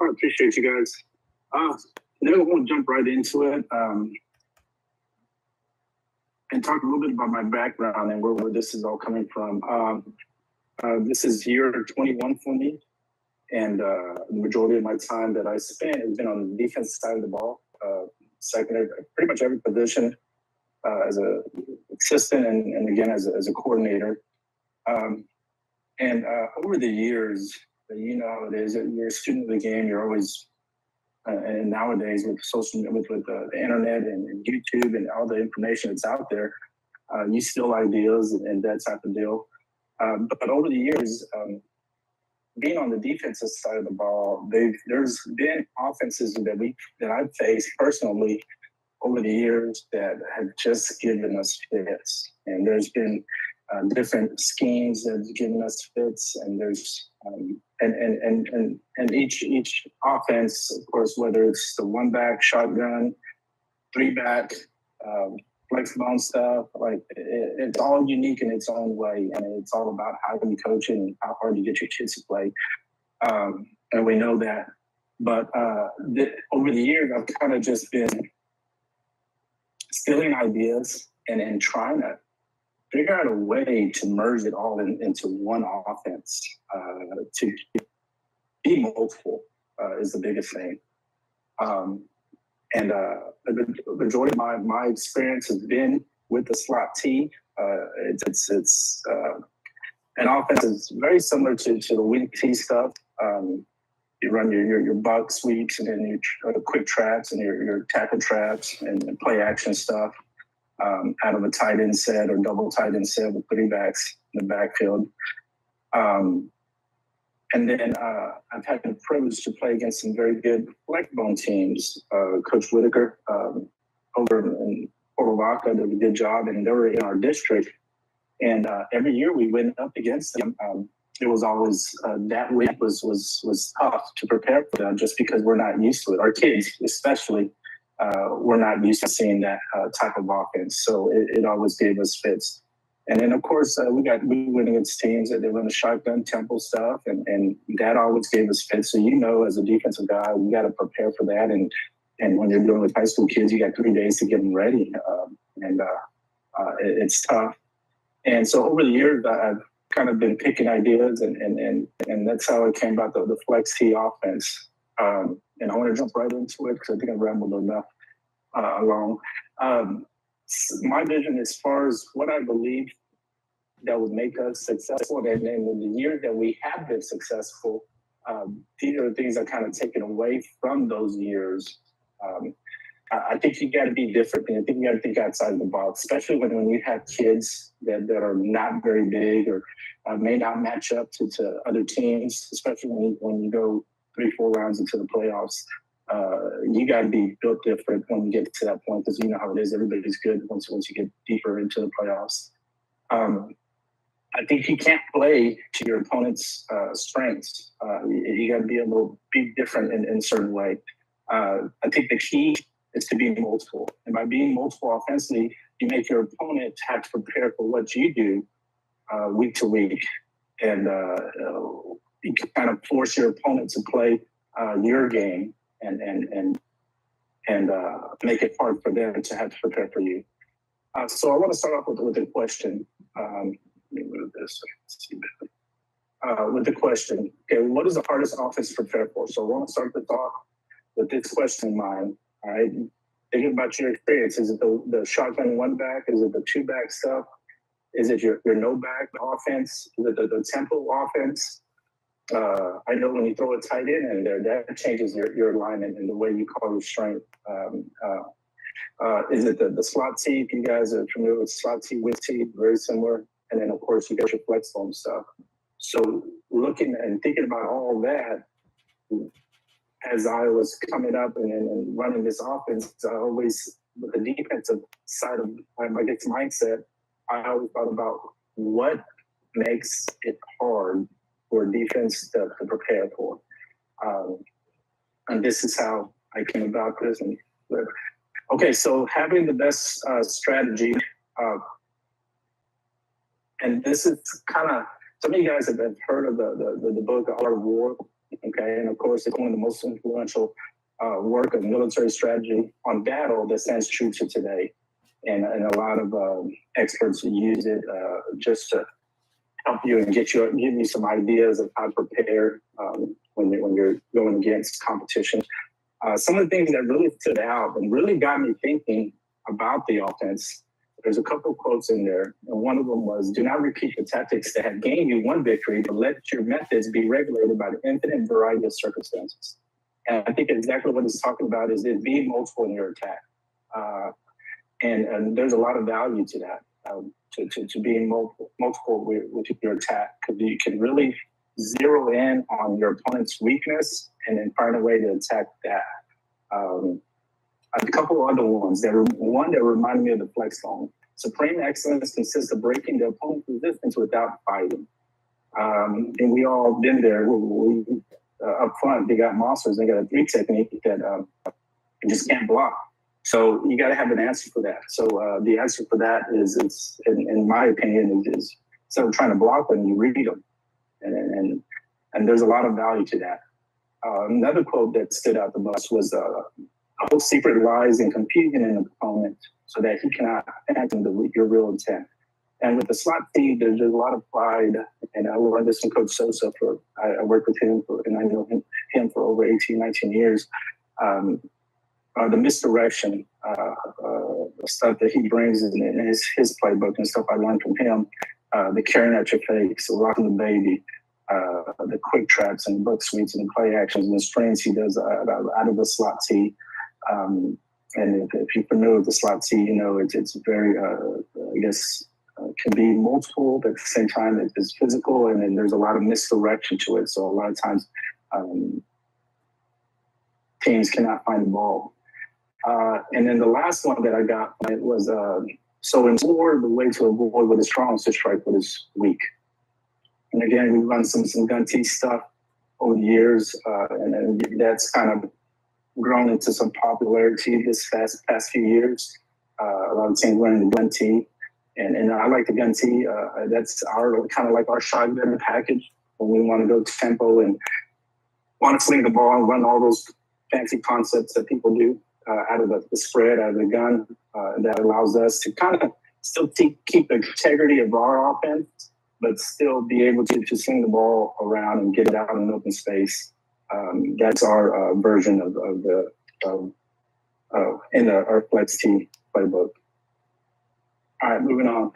I appreciate you guys. Then we're going to jump right into it and talk a little bit about my background and where this is all coming from. This is year 21 for me, and the majority of my time that I spent has been on the defense side of the ball, secondary, pretty much every position as an assistant and again as a coordinator. Over the years, you know how it is. You're a student of the game. You're always, and nowadays with the internet and YouTube and all the information that's out there, you steal ideas and that type of deal. But over the years, being on the defensive side of the ball, there's been offenses that I've faced personally over the years that have just given us fits, and there's been different schemes that have given us fits, and there's and each offense, of course, whether it's the 1-back, shotgun, 3-back, flex bone stuff, like it's all unique in its own way, and it's all about how you coach it and how hard you get your kids to play, and we know that. But over the years, I've kind of just been stealing ideas and trying to figure out a way to merge it all into one offense. To be multiple is the biggest thing. The majority of my experience has been with the slot T. It's an offense is very similar to the weak T stuff. You run your buck sweeps and then your quick traps and your tackle traps and play action stuff out of a tight end set or double tight end set with 3 backs in the backfield. And then I've had the privilege to play against some very good flex bone teams. Coach Whitaker over in Port Vaca did a good job, and they were in our district. And every year we went up against them. It was always that week was tough to prepare for them just because we're not used to it. Our kids, especially, we're not used to seeing that type of offense. So it always gave us fits. And then, of course, we went against teams that they run the shotgun tempo stuff, and that always gave us fits. So, as a defensive guy, you got to prepare for that. And when you're dealing with high school kids, you got 3 days to get them ready. It's tough. And so over the years, I've kind of been picking ideas, and that's how it came about the flex T offense. And I want to jump right into it because I think I rambled enough along. My vision as far as what I believe that would make us successful, and in the years that we have been successful, these are the things that kind of taken away from those years. I think you got to be different. I think you got to think outside the box, especially when you have kids that are not very big or may not match up to other teams, especially when you go 3-4 rounds into the playoffs. You got to be built different when you get to that point, because you know how it is. Everybody's good once you get deeper into the playoffs. I think you can't play to your opponent's strengths. You got to be able to be different in a certain way. I think the key is to be multiple. And by being multiple offensively, you make your opponent have to prepare for what you do week to week. And you can kind of force your opponent to play your game and make it hard for them to have to prepare for you. So I want to start off with a question. Let me move this. With the question, okay, what is the hardest offense to prepare for? So I want to start the talk with this question in mind. All right, thinking about your experience. Is it the shotgun 1-back? Is it the 2-back stuff? Is it your no-back offense? Is it the tempo offense? I know when you throw a tight end in there, that changes your alignment and the way you call your strength. Is it the slot T? If you guys are familiar with slot T, with T, very similar. And then, of course, you got your flex bone stuff. So looking and thinking about all that, as I was coming up and running this offense, I always, with the defensive side of my mindset, I always thought about what makes it hard for defense to prepare for. And this is how I came about this. And okay, so having the best strategy, and this is kind of, some of you guys have heard of the book, The Art of War. Okay, and of course, it's one of the most influential work of military strategy on battle that stands true to today. And a lot of experts use it just to help you and give you some ideas of how to prepare when you're going against competition. Some of the things that really stood out and really got me thinking about the offense, there's a couple of quotes in there, and one of them was, "Do not repeat the tactics that have gained you one victory, but let your methods be regulated by the infinite variety of circumstances." And I think exactly what he's talking about is being multiple in your attack. And there's a lot of value to that, to being multiple with your attack, because you can really zero in on your opponent's weakness and then find a way to attack that. A couple of other ones. One that reminded me of the flex bone. Supreme excellence consists of breaking the opponent's resistance without fighting. And we all been there. Up front, they got monsters. They got a 3 technique that you just can't block. So you got to have an answer for that. So the answer for that is in my opinion, is instead of trying to block them, you read them. And there's a lot of value to that. Another quote that stood out the most was, "The whole secret lies in confusion in the opponent so that he cannot fathom your real intent." And with the slot T, there's a lot of pride. And I learned this from Coach Sosa. I worked with him and I know him for over 18, 19 years. The misdirection, stuff that he brings in his playbook and stuff I learned from him, the carrying at your face, rocking the baby, the quick traps and book sweeps and play actions and the strains he does out of the slot T. And if you're familiar with the slot T, you know it's very, I guess, can be multiple, but at the same time it's physical, and then there's a lot of misdirection to it. So a lot of times teams cannot find the ball. And then the last one that I got was, so in war, the way to avoid what is strong is to strike what is weak. And again, we run some gun T stuff over the years, and that's kind of grown into some popularity this past few years. A lot of teams running the gun T, and I like the gun T. That's our kind of like our shotgun package when we want to go tempo and want to sling the ball and run all those fancy concepts that people do out of the spread, out of the gun. That allows us to kind of still keep the integrity of our offense, but still be able to swing the ball around and get it out in open space. That's our version of our Flex T playbook. All right, moving on.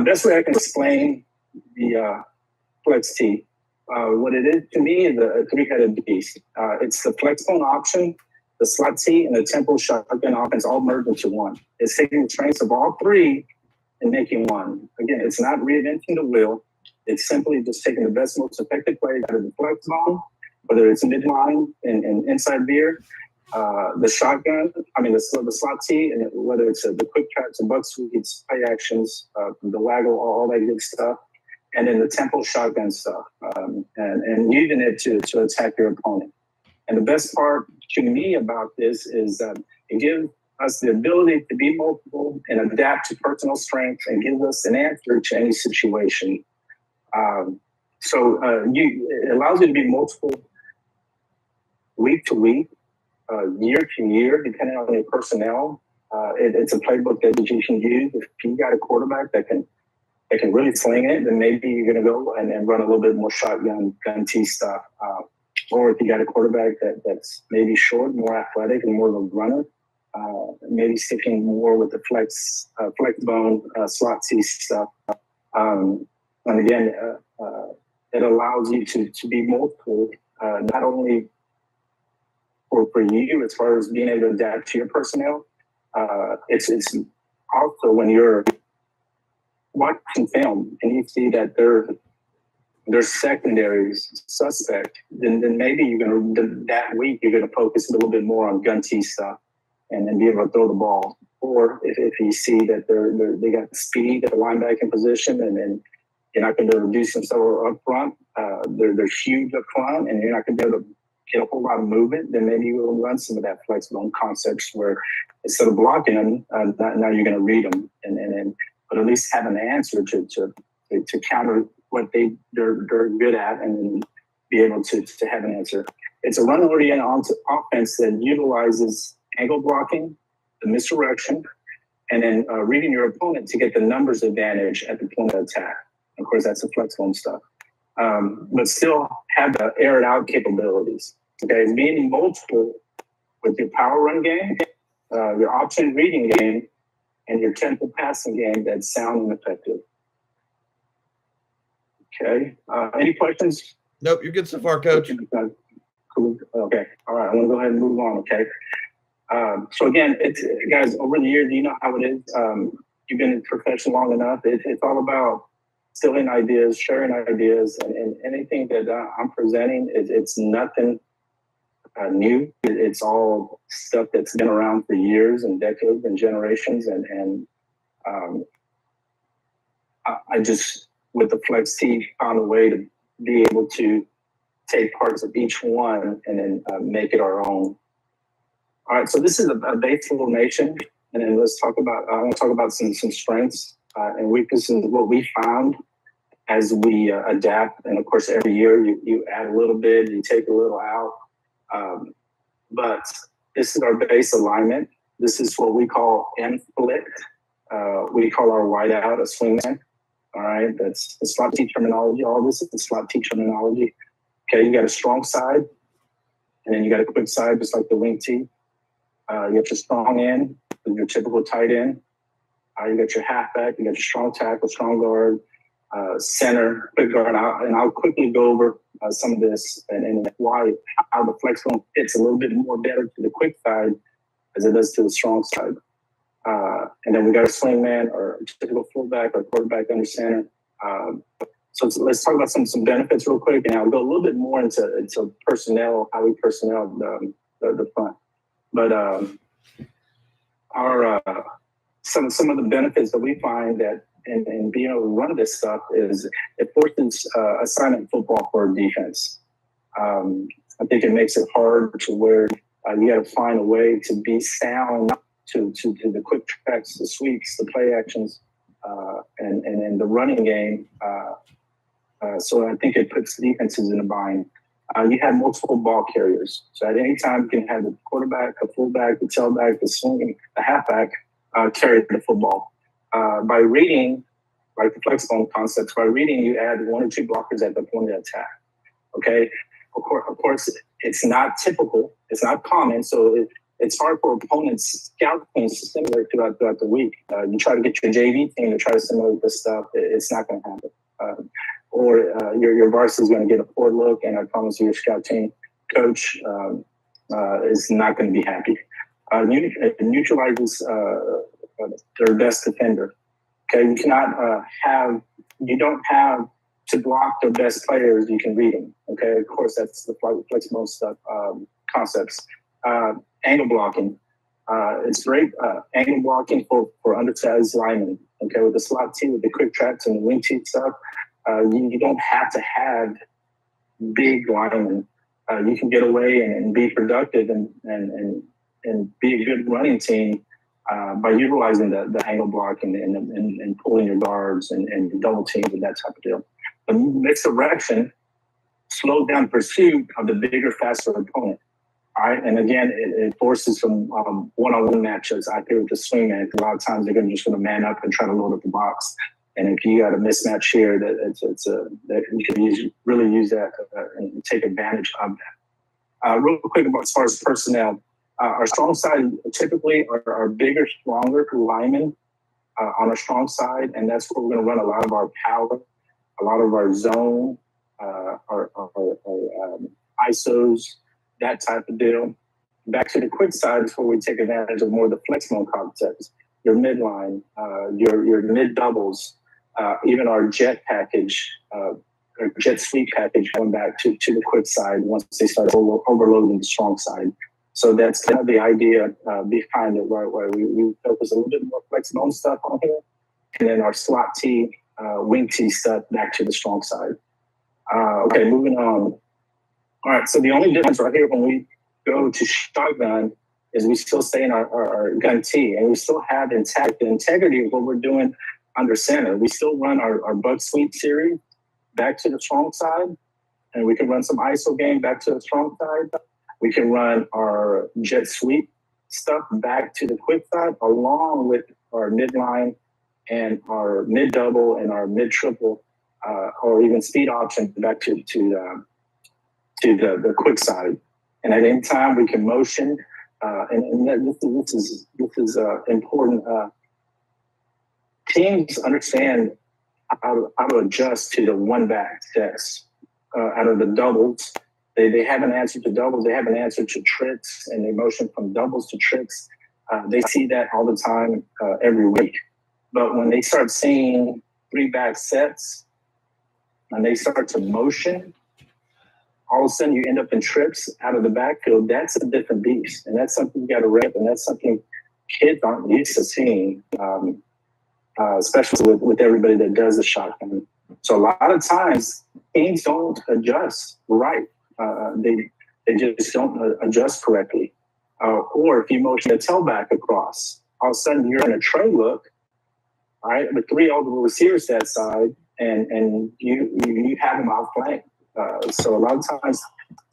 Best way I can explain the Flex T. What it is to me is a 3-headed beast. It's the flex bone option, the slot T, and the tempo shotgun offense all merged into one. It's taking the strengths of all 3 and making one. Again, it's not reinventing the wheel. It's simply just taking the best, most effective plays out of the flex bone, whether it's midline and inside veer, the shotgun, the slot T, and whether it's the quick traps and buck sweeps, play actions, the waggle, all that good stuff, and then the tempo shotgun stuff, and using it to attack your opponent. And the best part to me about this is that it gives us the ability to be multiple and adapt to personal strengths and give us an answer to any situation. It allows you to be multiple week to week, year to year, depending on your personnel. It's a playbook that you can use. If you got a quarterback that can really sling it, then maybe you're going to go and run a little bit more shotgun, gun T stuff. Or if you got a quarterback that's maybe short, more athletic, and more of a runner, maybe sticking more with the flex bone, slot T stuff. And again, it allows you to be multiple, not only for you as far as being able to adapt to your personnel. It's also when you're watching film and you see that they're secondaries suspect, then maybe that week you're gonna focus a little bit more on gun T stuff and then be able to throw the ball. Or if you see that they got the speed at the linebacking position and then you're not going to reduce themselves up front, they're huge up front and you're not going to be able to get a whole lot of movement, then maybe you will run some of that flex bone concepts where instead of blocking them, now you're going to read them but at least have an answer to counter what they're good at, and then be able to have an answer. It's a run-oriented offense that utilizes angle blocking, the misdirection, and then reading your opponent to get the numbers advantage at the point of attack. Of course, that's the flex zone stuff. But still have the air it out capabilities. Okay, it's being multiple with your power run game, your option reading game, and your tempo passing game that's sound and effective. Okay, any questions? Nope, you're good so far, Coach. Okay, all right, I want to go ahead and move on, okay? So again, it's, guys, over the years, you know how it is. You've been in the profession long enough. It's all about stealing ideas, sharing ideas, and anything that I'm presenting, it's nothing new. It's all stuff that's been around for years and decades and generations. And I just, with the Flex T, found a way to be able to take parts of each one and then make it our own. All right, so this is a base formation, and then let's talk about, I want to talk about some strengths and weaknesses, what we found as we adapt. And of course, every year you add a little bit, you take a little out. But this is our base alignment. This is what we call M-flick. We call our wideout a swingman. All right, that's the slot T terminology. All this is the slot T terminology. Okay, you got a strong side, and then you got a quick side, just like the wing T. You got your strong end, your typical tight end. You got your halfback, you got your strong tackle, strong guard, center, quick guard. And I'll quickly go over some of this and why, how the flex zone fits a little bit more better to the quick side as it does to the strong side. And then we got a swingman or a typical fullback or quarterback under center. So let's talk about some benefits real quick, and I'll go a little bit more into personnel, how we personnel the front. But our some of the benefits that we find that in being able to run this stuff is it forces assignment football for defense. I think it makes it hard to where you got to find a way to be sound to the quick tracks, the sweeps, the play actions, and the running game. So I think it puts defenses in a bind. You have multiple ball carriers. So at any time, you can have the quarterback, a fullback, the tailback, the swing, the halfback carry the football. By reading, like the flex zone concepts, by reading, you add one or two blockers at the point of attack. Okay? Of course, it's not typical. It's not common. So it's hard for opponents scout teams to simulate throughout the week. You try to get your JV team to try to simulate this stuff. It's not going to happen. Or your varsity is going to get a poor look, and I promise you, your scout team coach is not going to be happy. It neutralizes their best defender. Okay, you cannot you don't have to block their best players. You can read them. Okay, of course, that's the flexible stuff concepts. Angle blocking. It's great angle blocking for undersized linemen. Okay, with the slot T, with the quick tracks and the wing T stuff. You don't have to have big linemen. You can get away and be productive and be a good running team by utilizing the angle block and pulling your guards and double teams and that type of deal. The misdirection slows down pursuit of the bigger, faster opponent. All right, and again, it forces some one-on-one matchups out there with the swingman. A lot of times they're just going to man up and try to load up the box. And if you got a mismatch here, that you can really use that and take advantage of that. Real quick about as far as personnel, our strong side typically are bigger, stronger linemen on our strong side, and that's where we're going to run a lot of our power, a lot of our zone, our ISOs, that type of deal. Back to the quick side is where we take advantage of more of the flex mode concepts, your midline, your mid doubles. Even our jet package, or jet sweep package, going back to the quick side once they start overloading the strong side. So that's kind of the idea behind it, where we focus a little bit more flexible stuff on here, and then our slot T, wing T stuff back to the strong side. Okay, moving on. All right, so the only difference right here when we go to shotgun is we still stay in our gun T, and we still have intact the integrity of what we're doing under center. We still run our buck sweep series back to the strong side, and we can run some ISO game back to the strong side. We can run our jet sweep stuff back to the quick side, along with our midline and our mid double and our mid triple, or even speed option back to the quick side. And at any time we can motion, this is important. Teams understand how to adjust to the one back sets. Out of the doubles, they have an answer to doubles. They have an answer to tricks, and they motion from doubles to tricks. They see that all the time, every week. But when they start seeing 3-back sets and they start to motion, all of a sudden you end up in trips out of the backfield. That's a different beast, and that's something you got to rep, and that's something kids aren't used to seeing, especially with everybody that does the shotgun. So a lot of times teams don't adjust right. They just don't adjust correctly. Or if you motion a tailback across, all of a sudden you're in a tray look, all right, with 3 eligible receivers that side, and you have them outflanked. So a lot of times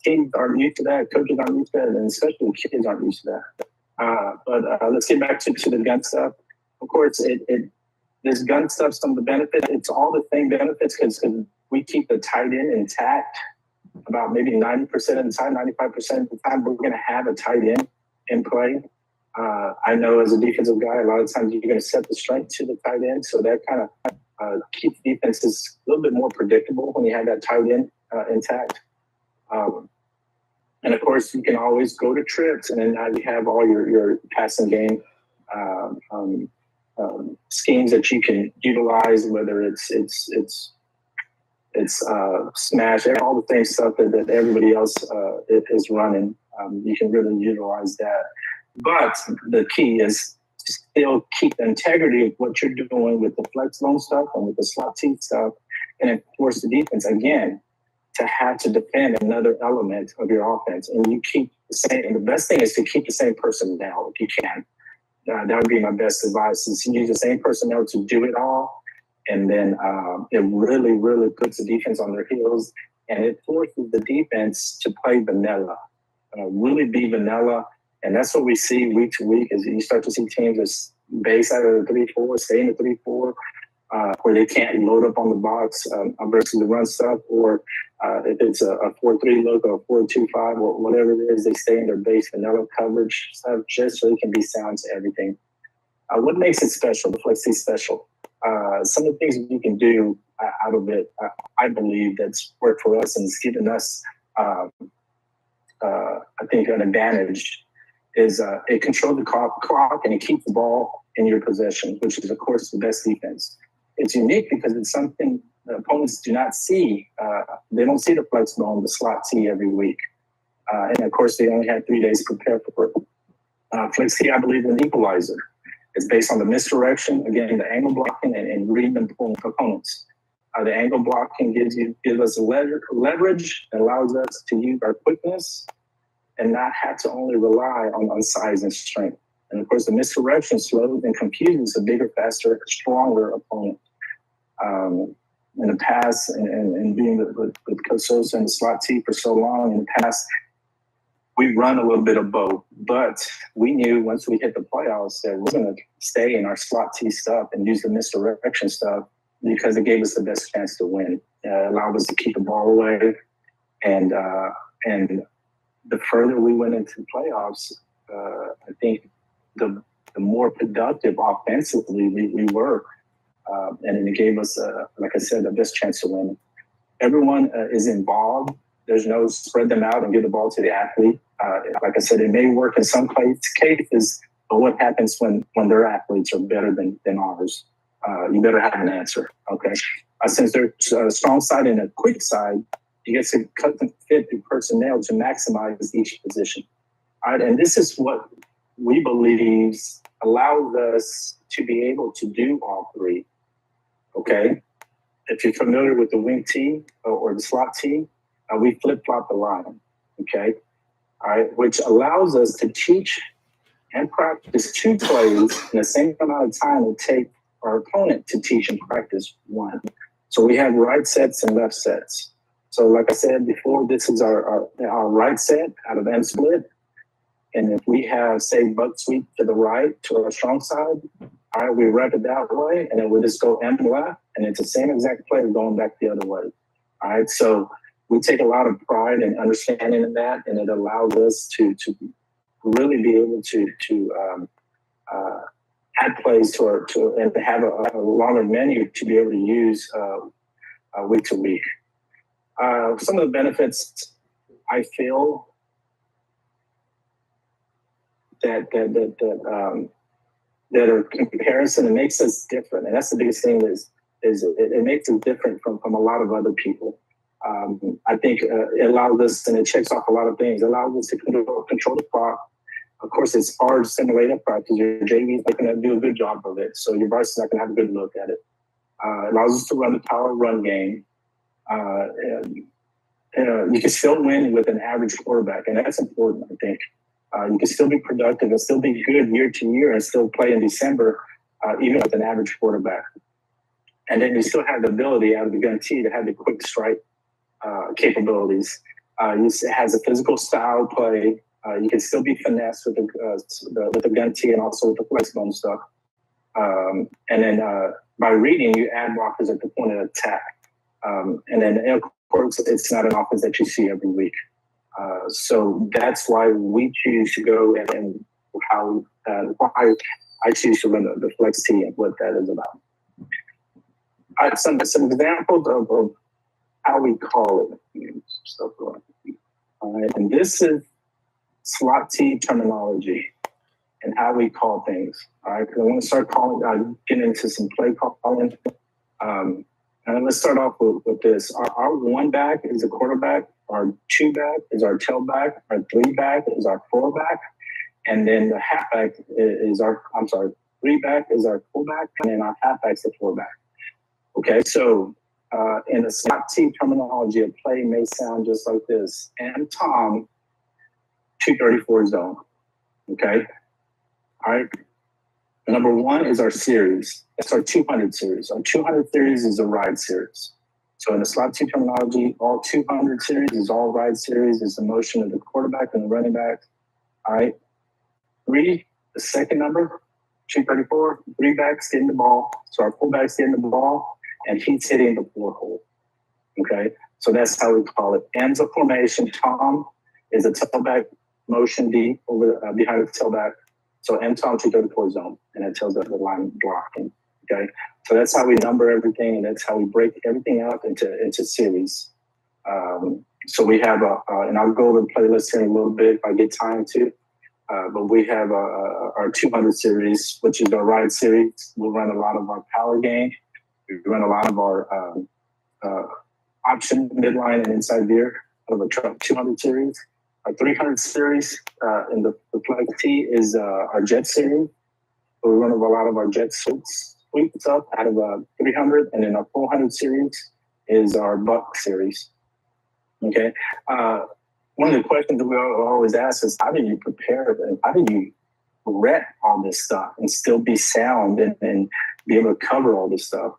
teams aren't used to that, coaches aren't used to that, and especially kids aren't used to that. But let's get back to the gun stuff. Of course, this gun stuff, some of the benefits, it's all the same benefits because we keep the tight end intact about maybe 90% of the time, 95% of the time, we're going to have a tight end in play. I know as a defensive guy, a lot of times you're going to set the strength to the tight end. So that kind of keeps defenses a little bit more predictable when you have that tight end intact. And of course, you can always go to trips, and then now you have all your passing game schemes that you can utilize, whether it's smash, all the same stuff that everybody else is running. You can really utilize that. But the key is to still keep the integrity of what you're doing with the flex zone stuff and with the slot T stuff, and then force the defense again to have to defend another element of your offense. And you keep the same. And the best thing is to keep the same personnel if you can. That would be my best advice, is to use the same personnel to do it all. And then it really, really puts the defense on their heels, and it forces the defense to play vanilla, really be vanilla. And that's what we see week to week, is you start to see teams that's base out of the 3-4, stay in the 3-4, where they can't load up on the box versus the run stuff, or if it's a 4-3 look or a 4-2-5 or whatever it is, they stay in their base vanilla coverage stuff just so they can be sound to everything. What makes it special, the Flexi special? Some of the things you can do out of it, I believe that's worked for us and it's given us, I think, an advantage, is it controls the clock and it keeps the ball in your possession, which is, of course, the best defense. It's unique because it's something the opponents do not see. They don't see the flex zone, the slot T every week. And, of course, they only had 3 days to prepare for it. Flex T, I believe, is an equalizer. It's based on the misdirection, again, the angle blocking and reading and pulling components. The angle blocking gives us leverage that allows us to use our quickness and not have to only rely on size and strength. And of course, the misdirection slows and confuses a bigger, faster, stronger opponent. In the past, and being with Coach Sosa and the slot T for so long, in the past, we run a little bit of both, but we knew once we hit the playoffs that we're going to stay in our slot T stuff and use the misdirection stuff because it gave us the best chance to win. It allowed us to keep the ball away, and the further we went into the playoffs, I think the more productive offensively we were, and it gave us, like I said, the best chance to win. Everyone is involved. There's no spread them out and give the ball to the athlete. Like I said, it may work in some cases, but what happens when their athletes are better than ours? You better have an answer, okay? Since there's a strong side and a quick side, you get to cut and fit the personnel to maximize each position. All right, and this is what we believe allows us to be able to do all three, okay? If you're familiar with the wing T or the slot T, we flip-flop the line, okay? All right, which allows us to teach and practice 2 plays in the same amount of time it takes our opponent to teach and practice 1. So we have right sets and left sets. So like I said before, this is our right set out of M split. And if we have, say, buck sweep to the right to our strong side, all right, we rep it that way, and then we just go M left, and it's the same exact play going back the other way. All right, so we take a lot of pride and understanding in that, and it allows us to really be able to add plays and to have a longer menu to be able to use week to week. Some of the benefits I feel that are comparison, it makes us different, and that's the biggest thing is it makes us different from a lot of other people. I think it allows us, and it checks off a lot of things. It allows us to control the clock. Of course, it's hard to simulate a practice. Your JV is not going to do a good job of it, so your varsity is not going to have a good look at it. It allows us to run the power run game. You can still win with an average quarterback, and that's important, I think. You can still be productive and still be good year to year and still play in December, even with an average quarterback. And then you still have the ability out of the gun tee to have the quick strike capabilities. It has a physical style play. You can still be finessed with the gun tee and also with the flex bone stuff. And then by reading, you add blockers at the point of attack. And then, of course, it's not an offense that you see every week. So that's why we choose to go and why I choose to run the flex tee and what that is about. Some examples of how we call it. All right, and this is slot tee terminology and how we call things. All right, because I want to start getting into some play calling. And let's start off with this. Our one back is a quarterback. Our two back is our tailback. Our three back is our fullback. And then the halfback is three back is our fullback. And then our halfback's the fullback. Okay, so in the slot tee terminology, a play may sound just like this. And Tom, 234 zone. Okay, all right. Number one is our series. That's our 200 series. Our 200 series is a ride series. So in the slot two terminology, all 200 series is all ride series. Is the motion of the quarterback and the running back. All right. Three, the second number, 234, three backs getting the ball. So our fullback's getting the ball, and he's hitting the four hole. Okay. So that's how we call it. M's a formation. Tom is a tailback motion D over behind the tailback. So M Tom 234 zone, and it tells us the line blocking. Okay, so that's how we number everything, and that's how we break everything out into series. So we have and I'll go over the playlist here in a little bit if I get time to. But we have our 200 series, which is our ride series. We'll run a lot of our power game. We run a lot of our option midline and inside veer of a 200 series. Our 300 series in the flag tee is our jet series. So we run a lot of our jet sweeps up out of 300, and then our 400 series is our buck series. Okay. One of the questions that we always ask is, how do you prepare and how do you rep all this stuff and still be sound and be able to cover all this stuff?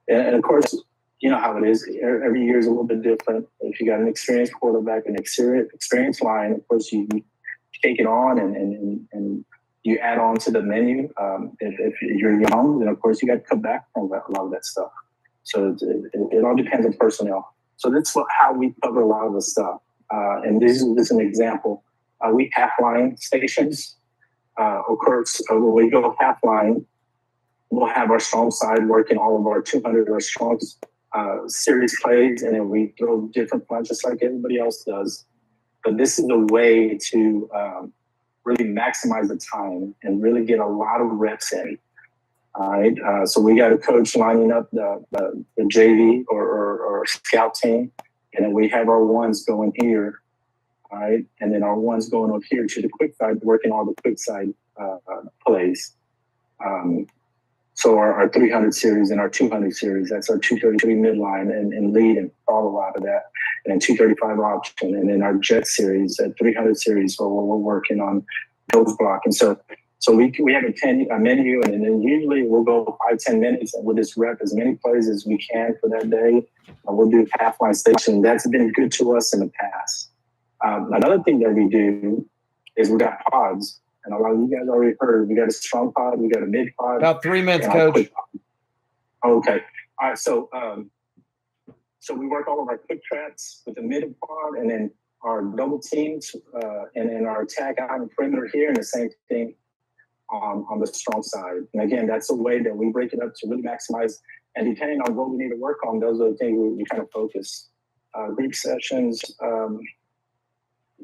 And of course, you know how it is. Every year is a little bit different. If you got an experienced quarterback, an experienced line, of course you take it on and you add on to the menu. If you're young, then of course you got to cut back from a lot of that stuff. So it all depends on personnel. So that's how we cover a lot of the stuff. And this is an example. We half line stations. Of course, when we go half line, we'll have our strong side working all of our 200 or strong series plays, and then we throw different punches like everybody else does. But this is a way to really maximize the time and really get a lot of reps in. All right. So we got a coach lining up the JV or scout team, and then we have our ones going here. All right. And then our ones going over here to the quick side, working all the quick side plays. So our 300 series and our 200 series, that's our 233 midline and lead and follow out of that. And then 235 option. And then our jet series, at 300 series, where we're working on those blocking. So So we have a menu, and then usually we'll go 5-10 minutes, and we'll just rep as many plays as we can for that day. We'll do half line station. That's been good to us in the past. Another thing that we do is we got pods, and a lot of you guys already heard. We got a strong pod, we got a mid pod. About 3 minutes, Coach. Okay. All right. So we work all of our quick tracks with the mid pod, and then our double teams, and then our attack out in the perimeter here, and the same thing on the strong side. And again, that's a way that we break it up to really maximize. And depending on what we need to work on, those are the things we kind of focus. Group sessions.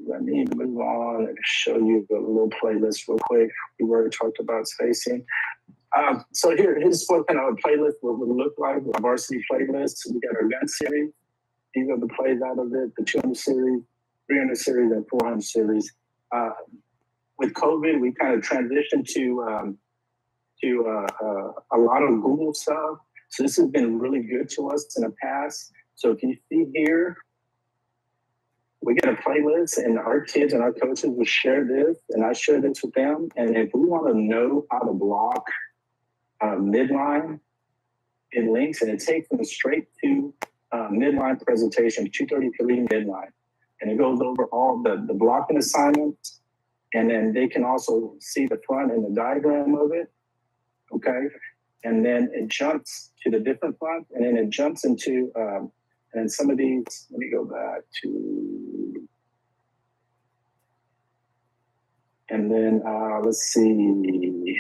Let me move on and show you the little playlist real quick. We already talked about spacing. So here's what kind of a playlist would look like, a varsity playlist. We got our gun series. These are the plays out of it, the 200 series, 300 series, and 400 series. With COVID, we kind of transitioned to a lot of Google stuff. So this has been really good to us in the past. So if you see here, we get a playlist, and our kids and our coaches will share this, and I share this with them. And if we want to know how to block midline, it links and it takes them straight to midline presentation, 233 midline. And it goes over all the blocking assignments, and then they can also see the front and the diagram of it, okay? And then it jumps to the different front, and then it jumps into, and some of these, let me go back to, and then let's see,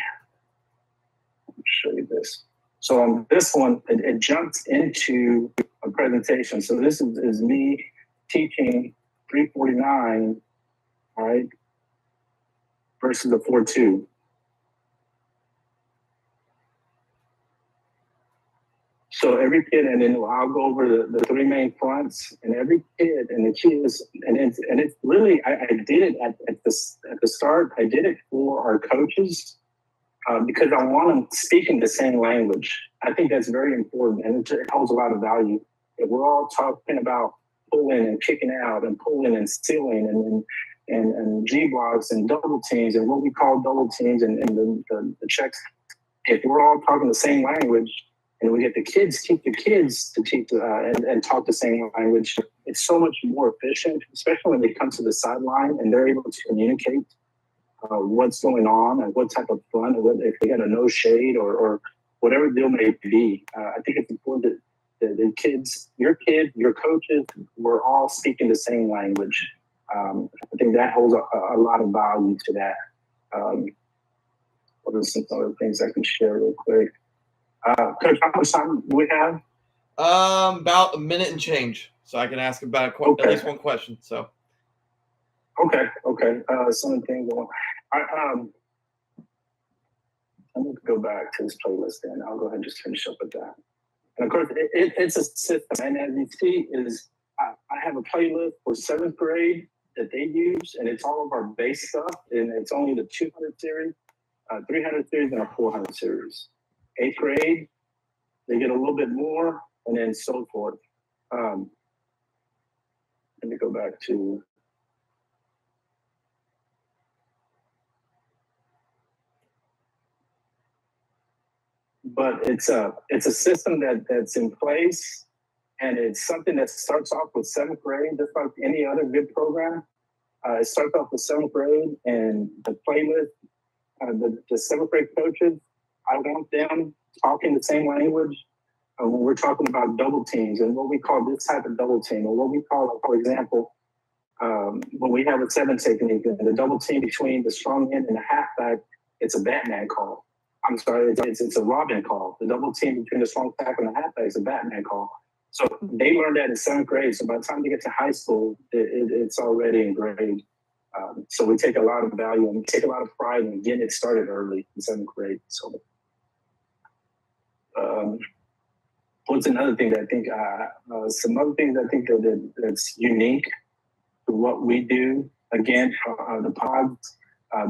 I'll show you this. So on this one, it jumps into a presentation. So this is me teaching 349, all right, versus the 4.2. So every kid, and then I'll go over the three main fronts, and every kid, and the kids, and it's really, I did it at the start. I did it for our coaches because I want them speaking the same language. I think that's very important, and it holds a lot of value. If we're all talking about pulling and kicking out, and pulling and sealing, and G blocks and double teams, and what we call double teams, and the checks. If we're all talking the same language, and we get the kids, teach the kids to teach and talk the same language, it's so much more efficient, especially when they come to the sideline and they're able to communicate what's going on and what type of fun, or if they got a no shade or whatever deal may be. I think it's important that the kids, your coaches, we're all speaking the same language. I think that holds a lot of value to that. What are some other things I can share real quick? Coach, how much time do we have? About a minute and change, so I can ask about at least one question. So, okay. Some things going. I'm going to go back to this playlist, and I'll go ahead and just finish up with that. And of course, it's a system, and as you see, I have a playlist for 7th grade that they use, and it's all of our base stuff, and it's only the 200 series, 300 series, and a 400 series. 8th grade, they get a little bit more, and then so forth. Let me go back to. But it's a system that's in place, and it's something that starts off with 7th grade, just like any other good program. It starts off with 7th grade, and the playlist, the 7th grade coaches, I want them talking the same language when we're talking about double teams and what we call this type of double team, or what we call, for example, when we have a 7 technique, and the double team between the strong end and the halfback, it's a Batman call. I'm sorry, it's a Robin call. The double team between the strong tackle and the halfback is a Batman call. So they learned that in 7th grade. So by the time they get to high school, it's already engraved. So we take a lot of value and we take a lot of pride in getting it started early in 7th grade. So what's another thing that I think, some other things I think that's unique to what we do, again, the pods,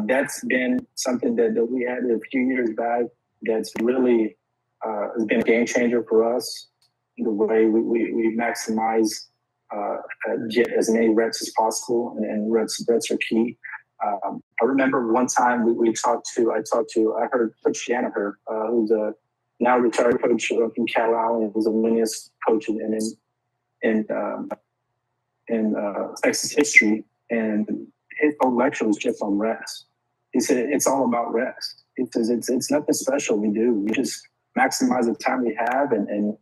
that's been something that we added a few years back that's really has been a game changer for us, the way we maximize, get as many reps as possible, and reps are key. I remember one time I heard Coach Shanaher, who's a now retired coach from Cal Allen, who's a winningest coach in Texas history, and his whole lecture was just on rest. He said it's all about rest. He says it's nothing special we do. We just maximize the time we have, and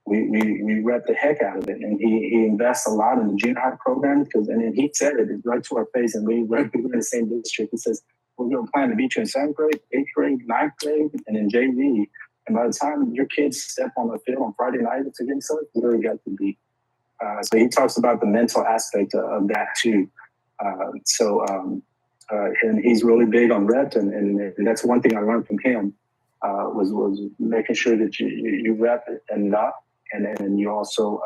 we rep the heck out of it. And he invests a lot in the junior high program and then he said it right to our face. And we're in the same district. He says we're going to plan to beat you in 7th grade, 8th grade, 9th grade, and in JV. And by the time your kids step on the field on Friday night against us, you already got to beat. So he talks about the mental aspect of that too. And he's really big on rep, and that's one thing I learned from him was making sure that you rep enough, and then you also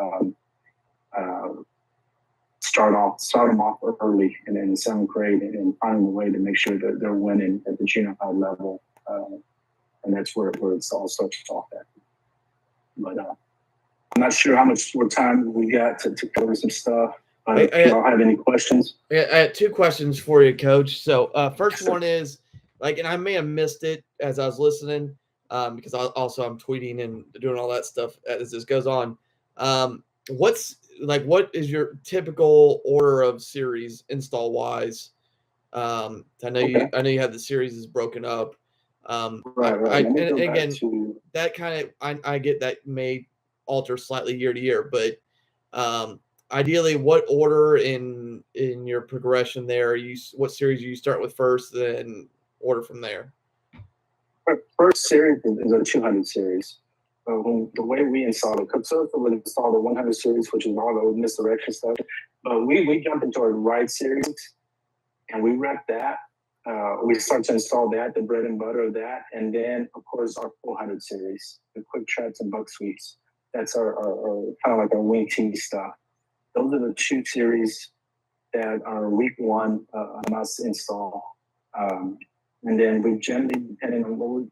start them off early and in 7th grade, and finding a way to make sure that they're winning at the junior high level, and that's where it's all starts off at. But I'm not sure how much more time we got to cover some stuff. If y'all have any questions? I had 2 questions for you, Coach. So first one is, and I may have missed it as I was listening, because I'm tweeting and doing all that stuff as this goes on. What is your typical order of series install wise? I know you have the series is broken up. Right. And again, that kind of I get that may alter slightly year to year, but ideally, what order in your progression there? What series you start with first, then order from there? First series is a 200 series. The way we install it, so would install the 100 series, which is all the misdirection stuff. But we jump into our right series, and we rep that. We start to install that, the bread and butter of that, and then of course our 400 series, the quick traps and buck sweeps. That's our kind of like our wing tee stuff. Those are the 2 series that are week 1 must install. And then we generally, depending on what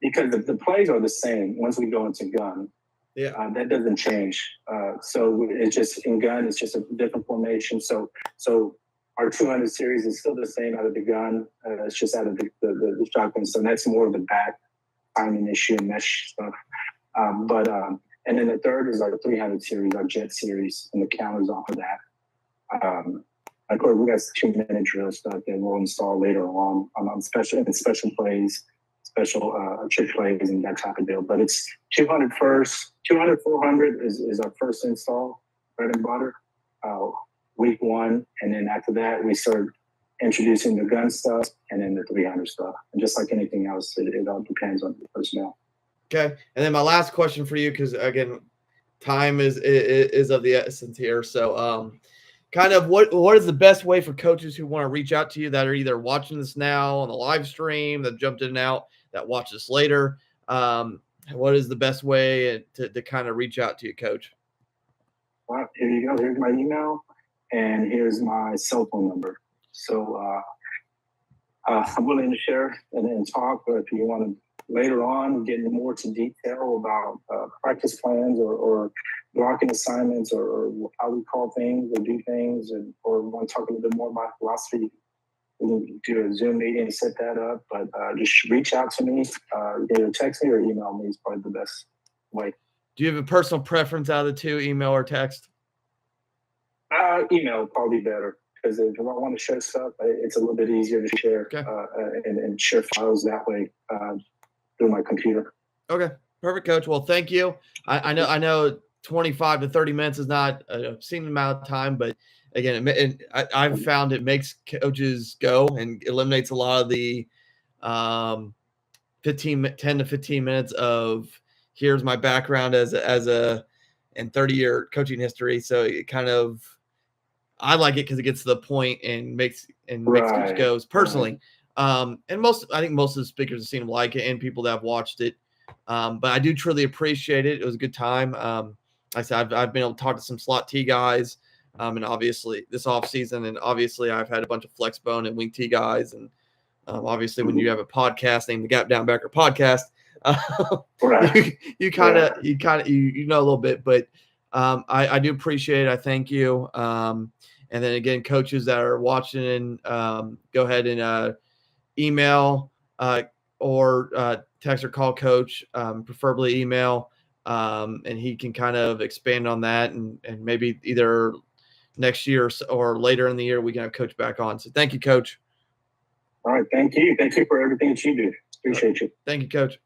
because the plays are the same once we go into gun. Yeah. That doesn't change. So it's just in gun, it's just a different formation. So our 200 series is still the same out of the gun. It's just out of the shotgun. So that's more of the back timing issue and mesh stuff. And then the third is our 300 series, our jet series, and the counters off of that. Of course, we got 2-minute drill stuff that we'll install later on special plays, special trick plays, and that type of deal. But it's 200 first, 200, 400 is our first install, bread and butter, week 1. And then after that, we start introducing the gun stuff and then the 300 stuff. And just like anything else, it all depends on the personnel. Okay, and then my last question for you, because again, time is of the essence here. So, kind of what is the best way for coaches who want to reach out to you that are either watching this now on the live stream, that jumped in and out, that watch this later? What is the best way to kind of reach out to you, Coach? Well, here you go. Here's my email, and here's my cell phone number. So I'm willing to share and talk, but if you want to later on get more to detail about practice plans or blocking assignments or how we call things or do things, or want to talk a little bit more about philosophy, we can do a Zoom meeting and set that up. But just reach out to me, either text me or email me is probably the best way. Do you have a personal preference out of the 2, email or text? Email probably better, because if I want to share stuff, it's a little bit easier to share. Okay. And share files that way through my computer. Okay, perfect, Coach. Well, thank you. I know 25 to 30 minutes is not a obscene amount of time, but again, I've found it makes coaches go and eliminates a lot of the 10 to 15 minutes of here's my background as a and 30-year coaching history. So it kind of, I like it because it gets to the point and makes coach goes personally. Right. And I think most of the speakers seem to like it, and people that have watched it. But I do truly appreciate it. It was a good time. Like I said, I've been able to talk to some slot T guys, and obviously this off season, and obviously I've had a bunch of flex bone and wing T guys, and obviously when you have a podcast named the Gap Down Backer Podcast, you kind of you know a little bit, but I do appreciate it. I thank you. And then again, coaches that are watching, go ahead and email or text or call Coach, preferably email, and he can kind of expand on that, and maybe either next year or later in the year we can have Coach back on. So thank you, Coach. All right, thank you. Thank you for everything that you do. Appreciate you. Thank you, Coach.